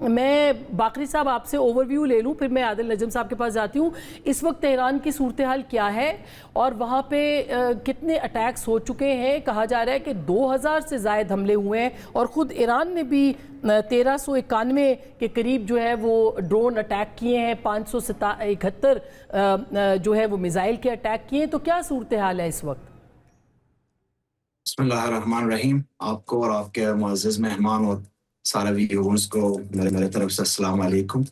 میں باقری صاحب آپ سے اوور ویو لے لوں، پھر میں عادل نجم صاحب کے پاس جاتی ہوں. اس وقت تہران کی صورتحال کیا ہے اور وہاں پہ کتنے اٹیکس ہو چکے ہیں؟ کہا جا رہا ہے کہ 2000 سے زائد حملے ہوئے ہیں اور خود ایران نے بھی 1391 کے قریب جو ہے وہ ڈرون اٹیک کیے ہیں، 571 جو ہے وہ میزائل کے اٹیک کیے ہیں. تو کیا صورتحال ہے اس وقت؟ بسم اللہ الرحمن الرحیم. آپ کو اور آپ کے معزز مہمان اور سارے ویورز کو میرے طرف سے السلام علیکم.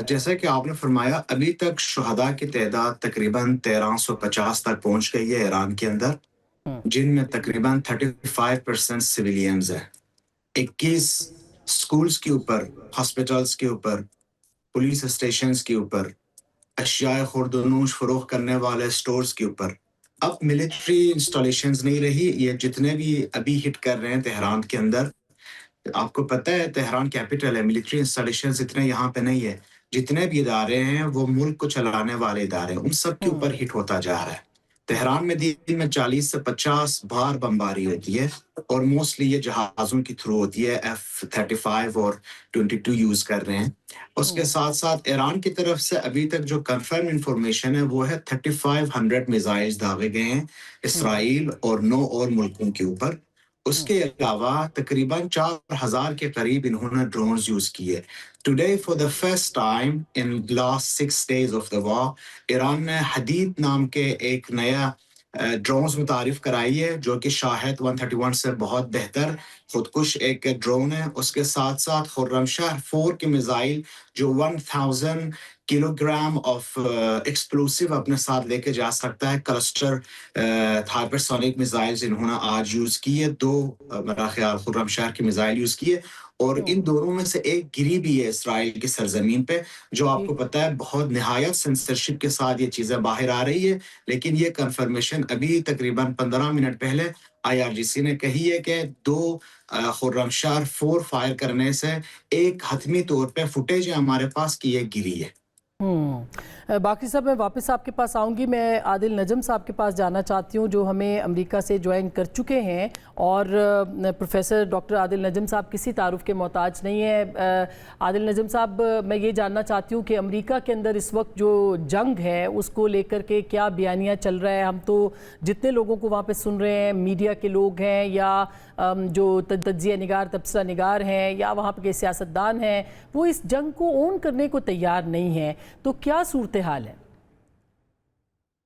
جیسا کہ آپ نے فرمایا، ابھی تک شہداء کی تعداد تقریباً 1350 تک پہنچ گئی ہے ایران کے اندر، جن میں تقریباً 35% سویلینز ہیں. 21 سکولز کے اوپر، ہاسپٹلز کے اوپر، پولیس اسٹیشنز کے اوپر، اشیاء خورد و نوش فروخت کرنے والے سٹورز کے اوپر. اب ملٹری انسٹالیشنز نہیں رہی. یہ جتنے بھی ابھی ہٹ کر رہے ہیں تہران کے اندر، آپ کو پتہ ہے تہران کیپٹل ہے، ملٹری انسٹالیشنز اتنے یہاں پہ نہیں ہے. جتنے بھی ادارے ہیں وہ ملک کو چلانے والے ادارے ہیں، ان سب کے اوپر ہٹ ہوتا جا رہا ہے. تہران میں دن میں 40 سے 50 بار بمباری ہوتی ہے اور موسٹلی یہ جہازوں کی تھرو ہوتی ہے. F-35 اور 22 یوز کر رہے ہیں. اس کے ساتھ ساتھ ایران کی طرف سے ابھی تک جو کنفرم انفارمیشن ہے وہ ہے 3500 میزائلز داغے گئے ہیں اسرائیل اور 9 اور ملکوں کے اوپر. اس کے علاوہ تقریباً 4000 کے قریب انہوں نے ڈرونز یوز کیے. Today for the first time in last 6 days of the war، Iran نے حدید نام کے ایک نیا ڈرونز متعارف کرائی ہے جو کہ شاہد 131 سے بہت بہتر خودکش ایک ڈرون ہے. اس کے ساتھ ساتھ خرمشاہ 4 کے میزائل جو 1000 کلو گرام آف ایکسپلوسیو اپنے ساتھ لے کے جا سکتا ہے. کلسٹر ہائپرسونک میزائلز انہوں نے آج یوز کیے. 2 میرا خیال خرمشاہ کے میزائل یوز کیے اور ان دونوں میں سے ایک گری بھی ہے اسرائیل کی سرزمین پہ، جو آپ کو پتہ ہے بہت نہایت سینسرشپ کے ساتھ یہ چیزیں باہر آ رہی ہے. لیکن یہ کنفرمیشن ابھی تقریباً 15 منٹ پہلے IRGC نے کہی ہے کہ 2 خرمشاہ 4 فائر کرنے سے ایک حتمی طور پہ فوٹیج ہے ہمارے پاس کہ یہ گری ہے. باقی صاحب میں واپس آپ کے پاس آؤں گی. میں عادل نجم صاحب کے پاس جانا چاہتی ہوں جو ہمیں امریکہ سے جوائن کر چکے ہیں، اور پروفیسر ڈاکٹر عادل نجم صاحب کسی تعارف کے محتاج نہیں ہے. عادل نجم صاحب، میں یہ جاننا چاہتی ہوں کہ امریکہ کے اندر اس وقت جو جنگ ہے اس کو لے کر کے کیا بیانیہ چل رہا ہے؟ ہم تو جتنے لوگوں کو وہاں پہ سن رہے ہیں، میڈیا کے لوگ ہیں یا جو تجزیہ نگار تبصرہ نگار ہیں یا وہاں پہ سیاستدان ہیں، وہ اس جنگ کو اون کرنے کو تیار نہیں ہیں. تو کیا صورتحال ہے؟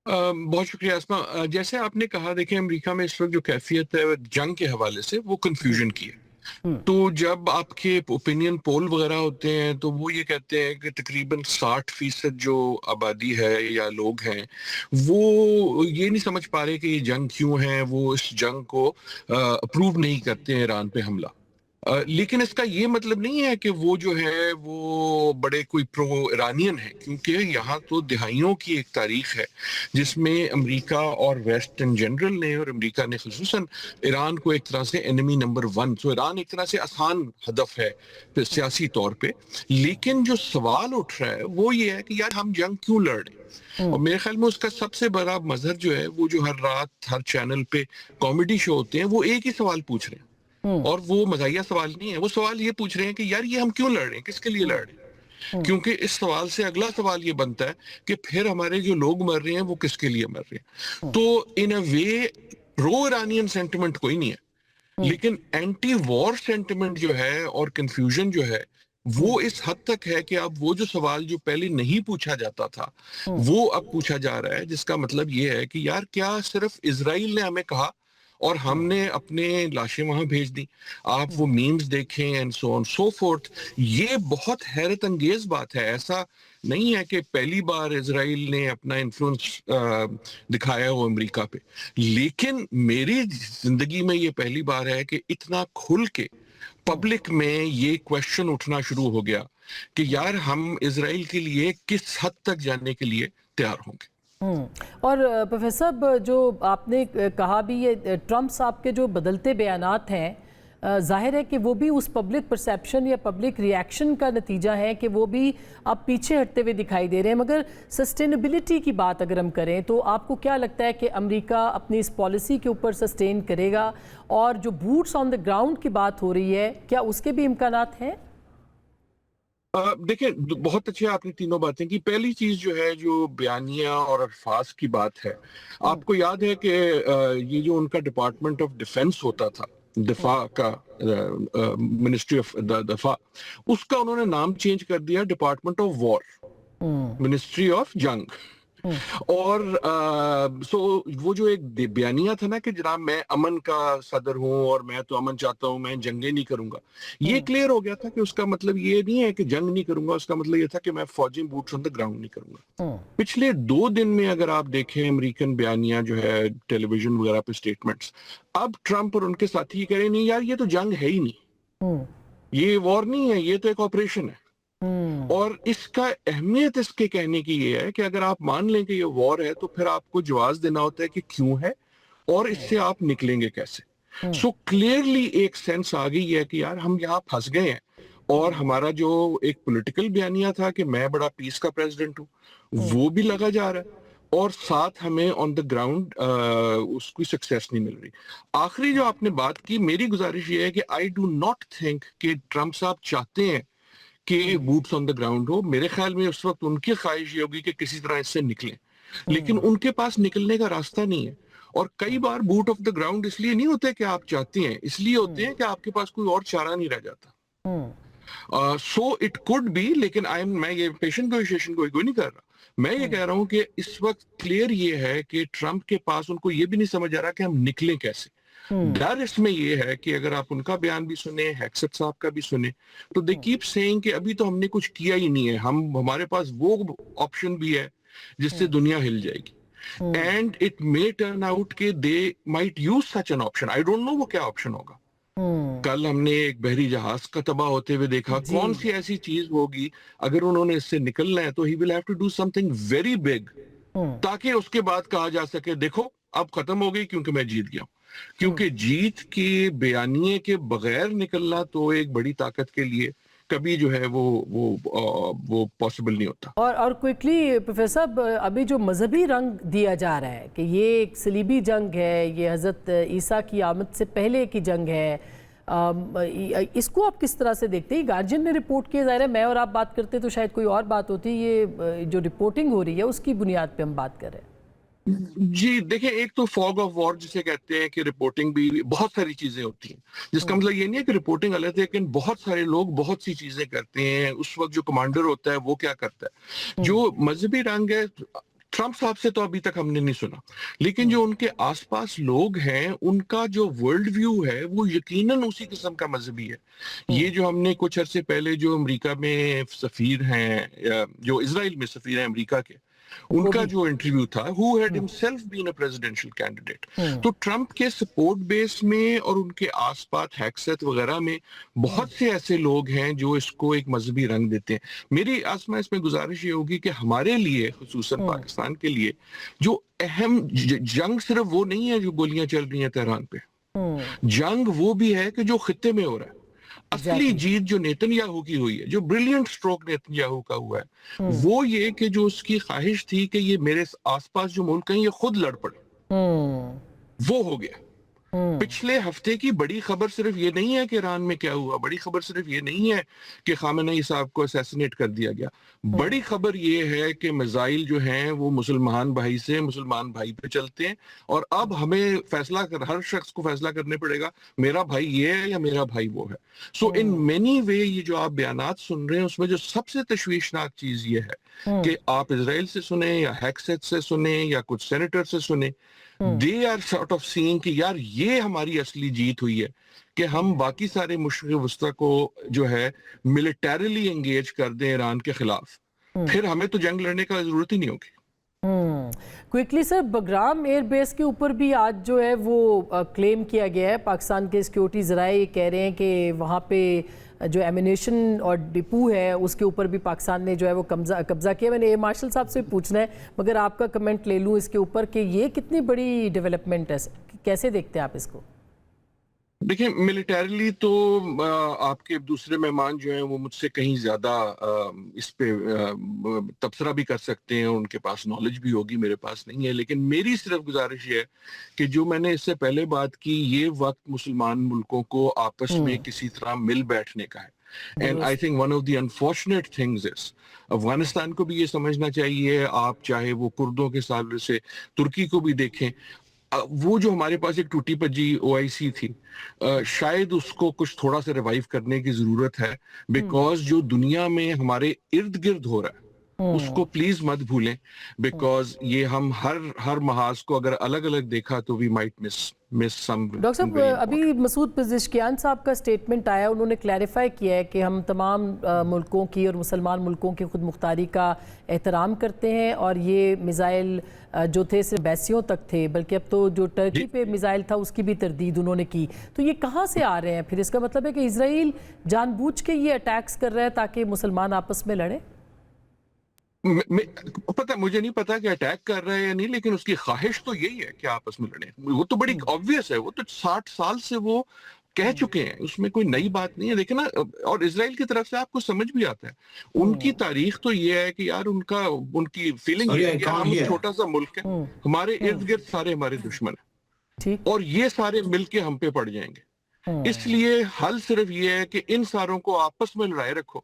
بہت شکریہ اسما. جیسے آپ نے کہا، دیکھیں امریکہ میں اس وقت جو کیفیت ہے جنگ کے حوالے سے وہ کنفیوژن کی ہے. تو جب آپ کے اوپینین پول وغیرہ ہوتے ہیں تو وہ یہ کہتے ہیں کہ تقریباً 60% جو آبادی ہے یا لوگ ہیں وہ یہ نہیں سمجھ پا رہے کہ یہ جنگ کیوں ہے. وہ اس جنگ کو اپروو نہیں کرتے ہیں ایران پہ حملہ. لیکن اس کا یہ مطلب نہیں ہے کہ وہ جو ہے وہ بڑے کوئی پرو ایرانین ہیں، کیونکہ یہاں تو دہائیوں کی ایک تاریخ ہے جس میں امریکہ اور ویسٹ ان جنرل نے اور امریکہ نے خصوصاً ایران کو ایک طرح سے انیمی نمبر 1، تو ایران ایک طرح سے آسان ہدف ہے سیاسی طور پہ. لیکن جو سوال اٹھ رہا ہے وہ یہ ہے کہ یار ہم جنگ کیوں لڑ رہے ہیں؟ اور میرے خیال میں اس کا سب سے بڑا مظہر جو ہے وہ جو ہر رات ہر چینل پہ کامیڈی شو ہوتے ہیں وہ ایک ہی سوال پوچھ رہے ہیں، اور وہ مزاحیہ سوال نہیں ہے. وہ سوال یہ پوچھ رہے ہیں کہ یار یہ ہم کیوں لڑ رہے ہیں، کس کے لیے لڑ رہے ہیں؟ کیونکہ اس سوال سے اگلا سوال یہ بنتا ہے کہ پھر ہمارے جو لوگ مر رہے ہیں وہ کس کے لیے مر رہے ہیں. تو ان اے وے پرو ایرانین سینٹیمنٹ کوئی نہیں ہے، لیکن اینٹی وار سینٹیمنٹ جو ہے اور کنفیوژن جو ہے وہ اس حد تک ہے کہ اب وہ جو سوال جو پہلے نہیں پوچھا جاتا تھا وہ اب پوچھا جا رہا ہے، جس کا مطلب یہ ہے کہ یار کیا صرف اسرائیل نے ہمیں کہا اور ہم نے اپنے لاشیں وہاں بھیج دی؟ آپ وہ میمز دیکھیں and so on so forth. یہ بہت حیرت انگیز بات ہے. ایسا نہیں ہے کہ پہلی بار اسرائیل نے اپنا انفلوئنس دکھایا ہو امریکہ پہ، لیکن میری زندگی میں یہ پہلی بار ہے کہ اتنا کھل کے پبلک میں یہ کویشچن اٹھنا شروع ہو گیا کہ یار ہم اسرائیل کے لیے کس حد تک جانے کے لیے تیار ہوں گے. اور پروفیسر صاحب، جو آپ نے کہا بھی، یہ ٹرمپ صاحب کے جو بدلتے بیانات ہیں، ظاہر ہے کہ وہ بھی اس پبلک پرسیپشن یا پبلک ریاکشن کا نتیجہ ہے کہ وہ بھی اب پیچھے ہٹتے ہوئے دکھائی دے رہے ہیں. مگر سسٹینیبلٹی کی بات اگر ہم کریں تو آپ کو کیا لگتا ہے کہ امریکہ اپنی اس پالیسی کے اوپر سسٹین کرے گا؟ اور جو بوٹس آن دا گراؤنڈ کی بات ہو رہی ہے، کیا اس کے بھی امکانات ہیں؟ دیکھیں بہت اچھے آپ نے تینوں باتیں کی. پہلی چیز جو ہے جو بیانیہ اور الفاظ کی بات ہے, آپ کو یاد ہے کہ یہ جو ان کا ڈپارٹمنٹ آف ڈیفنس ہوتا تھا, دفاع کا منسٹری آف دفاع, اس کا انہوں نے نام چینج کر دیا department of war, ministry of جنگ. اور سو وہ جو ایک بیانیہ تھا نا کہ جناب میں امن کا صدر ہوں اور میں تو امن چاہتا ہوں, میں جنگیں نہیں کروں گا, یہ کلیئر ہو گیا تھا کہ اس کا مطلب یہ نہیں ہے کہ جنگ نہیں کروں گا, اس کا مطلب یہ تھا کہ میں فوجی بوٹس آن دا گراؤنڈ نہیں کروں گا. پچھلے 2 دن میں اگر آپ دیکھیں امریکن بیانیہ جو ہے ٹیلی ویژن وغیرہ پہ اسٹیٹمنٹس, اب ٹرمپ اور ان کے ساتھی کہہ رہے نہیں یار یہ تو جنگ ہے ہی نہیں, یہ وار نہیں ہے, یہ تو ایک آپریشن ہے. اور اس کا اہمیت اس کے کہنے کی یہ ہے کہ اگر آپ مان لیں کہ یہ وار ہے تو پھر آپ کو جواز دینا ہوتا ہے کہ کیوں ہے اور اس سے آپ نکلیں گے کیسے. سو کلیئرلی ایک سینس آ گئی ہے کہ یار ہم یہاں پھنس گئے ہیں, اور ہمارا جو ایک پولیٹیکل بیانیہ تھا کہ میں بڑا پیس کا پریزیڈنٹ ہوں, وہ بھی لگا جا رہا ہے, اور ساتھ ہمیں آن دا گراؤنڈ اس کی سکسیس نہیں مل رہی. آخری جو آپ نے بات کی, میری گزارش یہ ہے کہ آئی ڈو ناٹ تھنک کہ ٹرمپ صاحب چاہتے ہیں کہ بوٹس آن دا گراؤنڈ ہو. میرے خیال میں اس وقت ان کی خواہش یہ ہوگی کہ کسی طرح اس سے نکلیں, لیکن ان کے پاس نکلنے کا راستہ نہیں ہے. اور کئی بار بوٹ آف دا گراؤنڈ اس لیے نہیں ہوتے کہ آپ چاہتے ہیں, اس لیے ہوتے ہیں کہ آپ کے پاس کوئی اور چارہ نہیں رہ جاتا. سو اٹ کوڈ بی, لیکن میں یہ پیشنٹ نیگوشیشن کو نہیں کر رہا. میں یہ کہہ رہا ہوں کہ اس وقت کلیئر یہ ہے کہ ٹرمپ کے پاس ان کو یہ بھی نہیں سمجھ آ رہا کہ ہم نکلیں کیسے. ڈر اس میں یہ ہے کہ اگر آپ ان کا بیان بھی سنیں, ہیکسٹ صاحب کا بھی سنیں, تو دے کیپ سیئنگ کہ ابھی تو ہم نے کچھ کیا ہی نہیں ہے, ہمارے پاس وہ آپشن بھی ہے جس سے دنیا ہل جائے گی. And it may turn out کہ they might use such an option. I don't know وہ کیا آپشن ہوگا. کل ہم نے ایک بحری جہاز کا تباہ ہوتے ہوئے دیکھا, کون سی ایسی چیز ہوگی اگر انہوں نے اس سے نکلنا ہے تو he will have to do something very big, تاکہ اس کے بعد کہا جا سکے دیکھو اب ختم ہو گئی کیونکہ میں جیت گیا ہوں. کیونکہ جیت کے بیانیے کے بغیر نکلنا تو ایک بڑی طاقت کے لیے کبھی جو ہے وہ پاسبل نہیں ہوتا. اور کوئکلی پروفیسر صاحب, ابھی جو مذہبی رنگ دیا جا رہا ہے کہ یہ ایک صلیبی جنگ ہے, یہ حضرت عیسیٰ کی آمد سے پہلے کی جنگ ہے, اس کو آپ کس طرح سے دیکھتے ہیں؟ گارجین نے رپورٹ کیا, ظاہر ہے میں اور آپ بات کرتے تو شاید کوئی اور بات ہوتی, یہ جو رپورٹنگ ہو رہی ہے اس کی بنیاد پہ ہم بات کر رہے ہیں. جی دیکھیں, ایک تو فوگ آف وار جسے کہتے ہیں کہ رپورٹنگ بھی بہت ساری چیزیں ہوتی ہیں, جس کا مطلب یہ نہیں ہے کہ رپورٹنگ غلط ہے, لیکن بہت سارے لوگ بہت سی چیزیں کرتے ہیں. اس وقت جو کمانڈر ہوتا ہے وہ کیا کرتا ہے, جو مذہبی رنگ ہے ٹرمپ صاحب سے تو ابھی تک ہم نے نہیں سنا, لیکن جو ان کے آس پاس لوگ ہیں ان کا جو ورلڈ ویو ہے وہ یقیناً اسی قسم کا مذہبی ہے. یہ جو ہم نے کچھ عرصے پہلے جو امریکہ میں سفیر ہیں, جو اسرائیل میں سفیر ہیں امریکہ کے, ان کا جو انٹرویو تھا, who had himself been a presidential candidate, تو ٹرمپ کے سپورٹ بیس میں اور ان کے آس پاس ہیکسیت وغیرہ میں بہت سے ایسے لوگ ہیں جو اس کو ایک مذہبی رنگ دیتے ہیں. میری آسما اس میں گزارش یہ ہوگی کہ ہمارے لیے, خصوصاً پاکستان کے لیے, جو اہم جنگ صرف وہ نہیں ہے جو گولیاں چل رہی ہیں تہران پہ, جنگ وہ بھی ہے کہ جو خطے میں ہو رہا ہے. اصلی جیت جو نیتن یاہو کی ہوئی ہے, جو بریلینٹ سٹروک نیتن یاہو کا ہوا ہے, وہ یہ کہ جو اس کی خواہش تھی کہ یہ میرے آس پاس جو ملک ہیں یہ خود لڑ پڑے, وہ ہو گیا. پچھلے ہفتے کی بڑی خبر صرف یہ نہیں ہے کہ ایران میں کیا ہوا, بڑی خبر صرف یہ نہیں ہے کہ خامنئی صاحب کو اسیسینیٹ کر دیا گیا, بڑی خبر یہ ہے کہ میزائل جو ہیں وہ مسلمان بھائی سے مسلمان بھائی پہ چلتے ہیں, اور اب ہمیں فیصلہ ہر شخص کو فیصلہ کرنے پڑے گا میرا بھائی یہ ہے یا میرا بھائی وہ ہے. سو ان مینی وے یہ جو آپ بیانات سن رہے ہیں اس میں جو سب سے تشویشناک چیز یہ ہے کہ آپ اسرائیل سے سنیں یا ہیکسیت سے سنیں یا کچھ سینیٹر سے سنیں, they are sort of seeing کہ یار یہ ہماری اصلی جیت ہوئی ہے کہ ہم باقی سارے مشرق وسطی کو جو ہے ملیٹریلی انگیج کر دیں ایران کے خلاف, پھر ہمیں تو جنگ لڑنے کا ضرورت ہی نہیں ہوگی. کوئکلی سر, بگرام ایئر بیس کے اوپر بھی آج جو ہے وہ کلیم کیا گیا ہے, پاکستان کے سیکیورٹی ذرائع کہہ رہے ہیں کہ وہاں پہ جو ایمینیشن اور ڈپو ہے اس کے اوپر بھی پاکستان نے جو ہے وہ قبضہ کیا. میں نے ایئر مارشل صاحب سے پوچھنا ہے, مگر آپ کا کمنٹ لے لوں اس کے اوپر کہ یہ کتنی بڑی ڈیولپمنٹ ہے, کیسے دیکھتے ہیں آپ اس کو؟ دیکھیں ملیٹریلی تو آپ کے دوسرے مہمان جو ہیں وہ مجھ سے کہیں زیادہ اس پہ تبصرہ بھی کر سکتے ہیں, ان کے پاس نالج بھی ہوگی, میرے پاس نہیں ہے. لیکن میری صرف گزارش یہ ہے کہ جو میں نے اس سے پہلے بات کی, یہ وقت مسلمان ملکوں کو آپس میں کسی طرح مل بیٹھنے کا ہے. And I think one of the unfortunate things is Afghanistan کو بھی یہ سمجھنا چاہیے, آپ چاہے وہ کردوں کے سالے سے ترکی کو بھی دیکھیں, وہ جو ہمارے پاس ایک ٹوٹی پجی او آئی سی تھی, شاید اس کو کچھ تھوڑا سا ریوائیو کرنے کی ضرورت ہے, بیکاز جو دنیا میں ہمارے ارد گرد ہو رہا ہے اس کو پلیز مت بھولیں, بیکاز یہ ہم ہر محاذ کو اگر الگ الگ دیکھا تو we might miss some. Doctor صاحب, ابھی مسعود پزشکیان صاحب کا سٹیٹمنٹ آیا, انہوں نے کلیریفائی کیا ہے کہ ہم تمام ملکوں کی اور مسلمان ملکوں کی خود مختاری کا احترام کرتے ہیں, اور یہ میزائل جو تھے صرف بیسیوں تک تھے, بلکہ اب تو جو ٹرکی پہ میزائل تھا اس کی بھی تردید انہوں نے کی. تو یہ کہاں سے آ رہے ہیں پھر؟ اس کا مطلب ہے کہ اسرائیل جان بوجھ کے یہ اٹیکس کر رہا ہے تاکہ مسلمان آپس میں لڑیں؟ پتہ مجھے نہیں پتا کہ اٹیک کر رہا ہے یا نہیں, لیکن اس کی خواہش تو یہی ہے کہ آپس میں لڑیں. وہ تو بڑی آبویس ہے, وہ تو 60 سال سے وہ کہہ چکے ہیں, اس میں کوئی نئی بات نہیں ہے. دیکھیں نا, اور اسرائیل کی طرف سے آپ کو سمجھ بھی آتا ہے, ان کی تاریخ تو یہ ہے کہ یار ان کی فیلنگ یہ ہے کہ ہم چھوٹا سا ملک ہے, ہمارے ارد گرد سارے ہمارے دشمن ہیں اور یہ سارے مل کے ہم پہ پڑ جائیں گے. اس لیے حل صرف یہ ہے کہ ان ساروں کو آپس میں لڑائے رکھو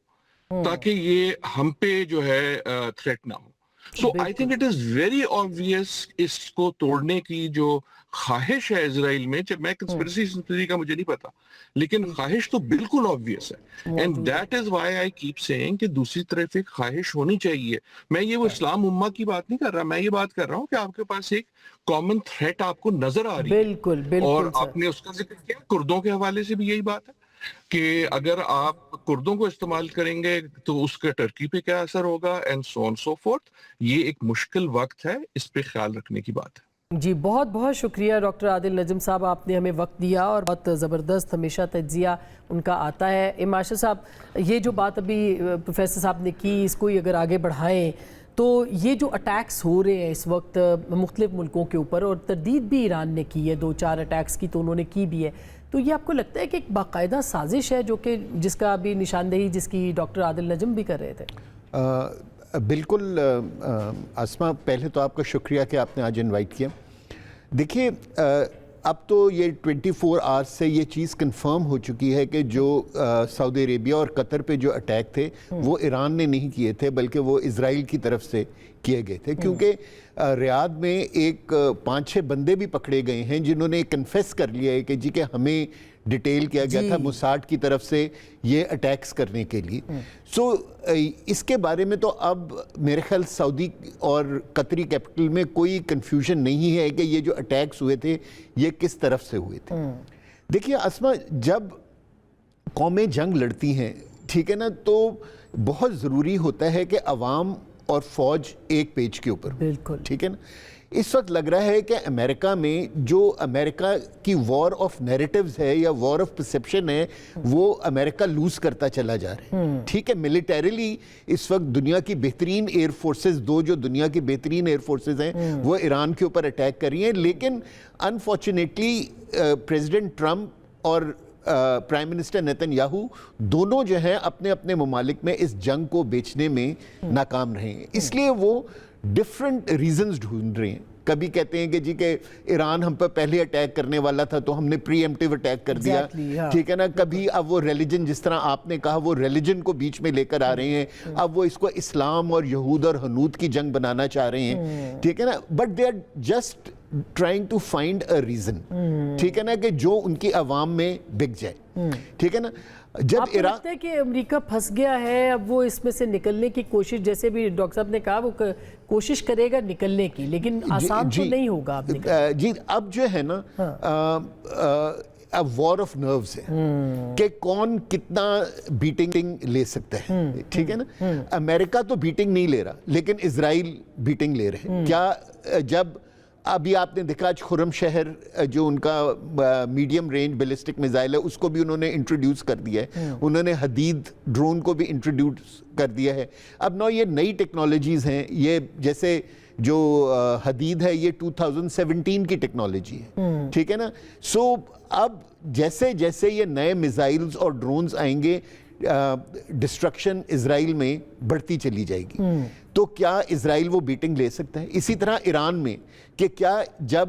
تاکہ یہ ہم پہ جو ہے تھریٹ نہ ہو. So I think it is very obvious اس کو توڑنے کی جو خواہش ہے اسرائیل میں, میں کنسپریسی کا مجھے نہیں پتا, لیکن خواہش تو بالکل آبویس ہے. And that is why I keep saying کہ دوسری طرف ایک خواہش ہونی چاہیے. میں یہ وہ اسلام امہ کی بات نہیں کر رہا, میں یہ بات کر رہا ہوں کہ آپ کے پاس ایک کامن تھریٹ آپ کو نظر آ رہی ہے. بالکل, اور آپ نے اس کا ذکر کیا کردوں کے حوالے سے بھی یہی بات ہے کہ اگر آپ کردوں کو استعمال کریں گے تو اس کا ٹرکی پہ کیا اثر ہوگا, and so on so forth. یہ ایک مشکل وقت ہے, اس پہ خیال رکھنے کی بات ہے. جی, بہت بہت شکریہ ڈاکٹر عادل نجم صاحب, آپ نے ہمیں وقت دیا اور بہت زبردست ہمیشہ تجزیہ ان کا آتا ہے. ماشا صاحب, یہ جو بات ابھی پروفیسر صاحب نے کی, اس کو اگر آگے بڑھائیں تو یہ جو اٹیکس ہو رہے ہیں اس وقت مختلف ملکوں کے اوپر, اور تردید بھی ایران نے کی ہے, 2-4 اٹیکس کی تو انہوں نے کی بھی ہے, تو یہ آپ کو لگتا ہے کہ ایک باقاعدہ سازش ہے جو کہ جس کا ابھی نشاندہی جس کی ڈاکٹر عادل نجم بھی کر رہے تھے؟ بالکل اسما, پہلے تو آپ کا شکریہ کہ آپ نے آج انوائٹ کیا. دیکھیے, اب تو یہ 24 آورز سے یہ چیز کنفرم ہو چکی ہے کہ جو سعودی عربیہ اور قطر پہ جو اٹیک تھے وہ ایران نے نہیں کیے تھے, بلکہ وہ اسرائیل کی طرف سے کیے گئے تھے. کیونکہ ریاض میں ایک 5-6 بندے بھی پکڑے گئے ہیں جنہوں نے کنفیس کر لیا ہے کہ جی کہ ہمیں ڈیٹیل کیا گیا تھا موساد کی طرف سے یہ اٹیکس کرنے کے لیے. سو اس کے بارے میں تو اب میرے خیال سعودی اور قطری کیپٹل میں کوئی کنفیوژن نہیں ہے کہ یہ جو اٹیکس ہوئے تھے یہ کس طرف سے ہوئے تھے. دیکھیے اسما, جب قومیں جنگ لڑتی ہیں, ٹھیک ہے نا, تو بہت ضروری ہوتا ہے کہ عوام اور فوج ایک پیج کے اوپر, بالکل ٹھیک ہے نا. اس وقت لگ رہا ہے کہ امریکہ میں جو امریکہ کی وار آف نیریٹیوز ہے یا وار آف پرسیپشن ہے, وہ امریکہ لوز کرتا چلا جا رہا ہے. ٹھیک ہے, ملیٹریلی اس وقت دنیا کی بہترین ایئر فورسز, جو دنیا کی بہترین ایئر فورسز ہیں, وہ ایران کے اوپر اٹیک کر رہی ہیں. لیکن انفارچونیٹلی پریزیڈنٹ ٹرمپ اور پرائم منسٹر نیتن یاہو دونوں جو ہیں اپنے اپنے ممالک میں اس جنگ کو بیچنے میں ناکام رہے ہیں. اس لیے وہ ڈفرنٹ ریزنز ڈھونڈ رہے ہیں. کبھی کہتے ہیں کہ جی کہ ایران ہم پر پہلے اٹیک کرنے والا تھا تو ہم نے پری ایمپٹیو اٹیک کر دیا, ٹھیک ہے نا. کبھی اب وہ ریلیجن, جس طرح آپ نے کہا, وہ ریلیجن کو بیچ میں لے کر آ رہے ہیں, اب وہ اس کو اسلام اور یہود اور ہنود کی جنگ بنانا چاہ رہے ہیں, ٹھیک ہے نا. But they are just trying to find a reason, ٹھیک ہے نا, کہ جو ان کی عوام میں بک جائے, ٹھیک ہے نا. جب آپ کو لگتا ہے کہ امریکہ پھنس گیا ہے, اب وہ اس میں سے نکلنے کی کوشش, جیسے بھی ڈاکٹر صاحب نے کہا, وہ کوشش کرے گا نکلنے کی, لیکن آسان تو نہیں ہوگا اب نکلنا. جی, اب جو ہے نا اب وار آف نروز ہے کہ کون کتنا بیٹنگ لے سکتا ہے, ٹھیک ہے نا. امریکہ تو بیٹنگ نہیں لے رہا, لیکن اسرائیل بیٹنگ لے رہے ہیں. کیا جب ابھی آپ نے دیکھا آج خرم شہر جو ان کا میڈیم رینج بیلسٹک میزائل ہے اس کو بھی انہوں نے انٹروڈیوس کر دیا ہے. انہوں نے حدید ڈرون کو بھی انٹروڈیوس کر دیا ہے. اب نو یہ نئی ٹیکنالوجیز ہیں, یہ جیسے جو حدید ہے یہ 2017 کی ٹیکنالوجی ہے, ٹھیک ہے نا. سو اب جیسے جیسے یہ نئے میزائلز اور ڈرونز آئیں گے, ڈسٹرکشن اسرائیل میں بڑھتی چلی جائے گی. تو کیا اسرائیل وہ بیٹنگ لے سکتا ہے؟ اسی طرح ایران میں کہ کیا جب